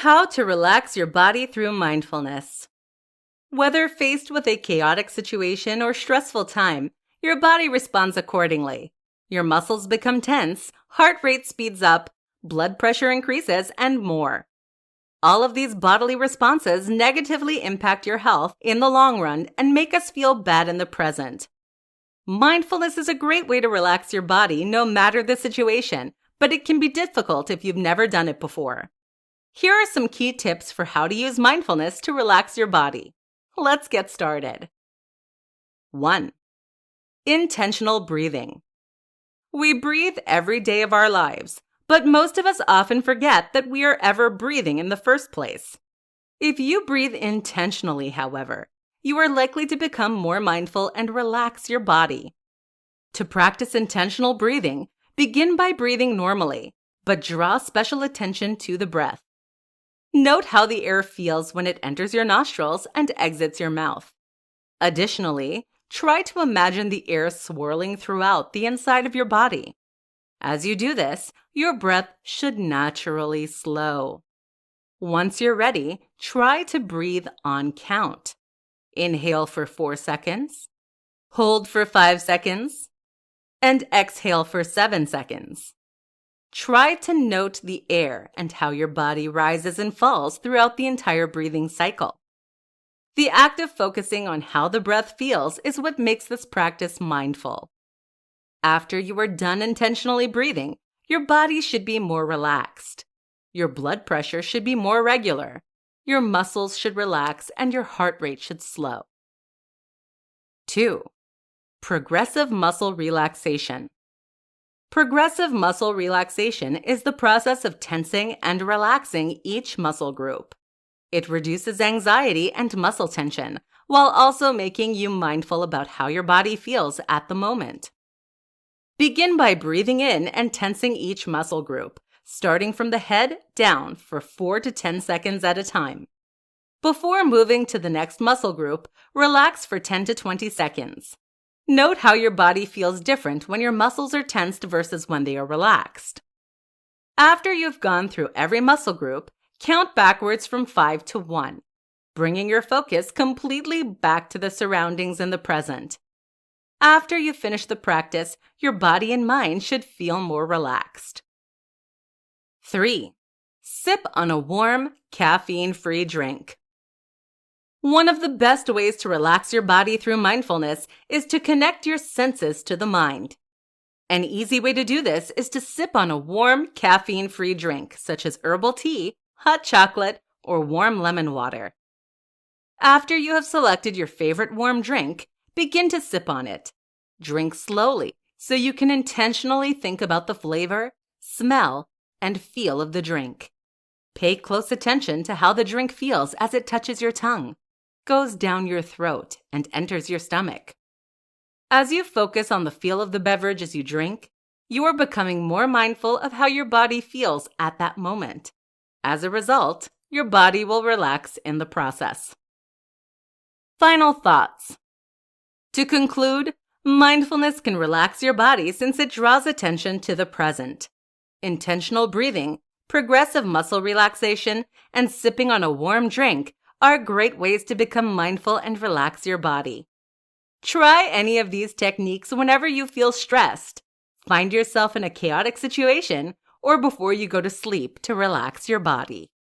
How to relax your body through mindfulness. Whether faced with a chaotic situation or stressful time, your body responds accordingly. Your muscles become tense, heart rate speeds up, blood pressure increases, and more. All of these bodily responses negatively impact your health in the long run and make us feel bad in the present. Mindfulness is a great way to relax your body no matter the situation, but it can be difficult if you've never done it before. Here are some key tips for how to use mindfulness to relax your body. Let's get started. 1. Intentional breathing. We breathe every day of our lives, but most of us often forget that we are ever breathing in the first place. If you breathe intentionally, however, you are likely to become more mindful and relax your body. To practice intentional breathing, begin by breathing normally, but draw special attention to the breath. Note how the air feels when it enters your nostrils and exits your mouth. Additionally, try to imagine the air swirling throughout the inside of your body. As you do this, your breath should naturally slow. Once you're ready, try to breathe on count. Inhale for 4 seconds, hold for 5 seconds, and exhale for 7 seconds. Try to note the air and how your body rises and falls throughout the entire breathing cycle. The act of focusing on how the breath feels is what makes this practice mindful. After you are done intentionally breathing, your body should be more relaxed. Your blood pressure should be more regular. Your muscles should relax and your heart rate should slow. 2. Progressive muscle relaxation. Progressive muscle relaxation is the process of tensing and relaxing each muscle group. It reduces anxiety and muscle tension, while also making you mindful about how your body feels at the moment. Begin by breathing in and tensing each muscle group, starting from the head down for 4 to 10 seconds at a time. Before moving to the next muscle group, relax for 10 to 20 seconds. Note how your body feels different when your muscles are tensed versus when they are relaxed. After you've gone through every muscle group, count backwards from 5 to 1, bringing your focus completely back to the surroundings in the present. After you finish the practice, your body and mind should feel more relaxed. 3. Sip on a warm, caffeine-free drink. One of the best ways to relax your body through mindfulness is to connect your senses to the mind. An easy way to do this is to sip on a warm, caffeine-free drink, such as herbal tea, hot chocolate, or warm lemon water. After you have selected your favorite warm drink, begin to sip on it. Drink slowly so you can intentionally think about the flavor, smell, and feel of the drink. Pay close attention to how the drink feels as it touches your tongue, goes down your throat, and enters your stomach. As you focus on the feel of the beverage as you drink, you are becoming more mindful of how your body feels at that moment. As a result, your body will relax in the process. Final thoughts. To conclude, mindfulness can relax your body since it draws attention to the present. Intentional breathing, progressive muscle relaxation, and sipping on a warm drink are great ways to become mindful and relax your body. Try any of these techniques whenever you feel stressed, find yourself in a chaotic situation, or before you go to sleep to relax your body.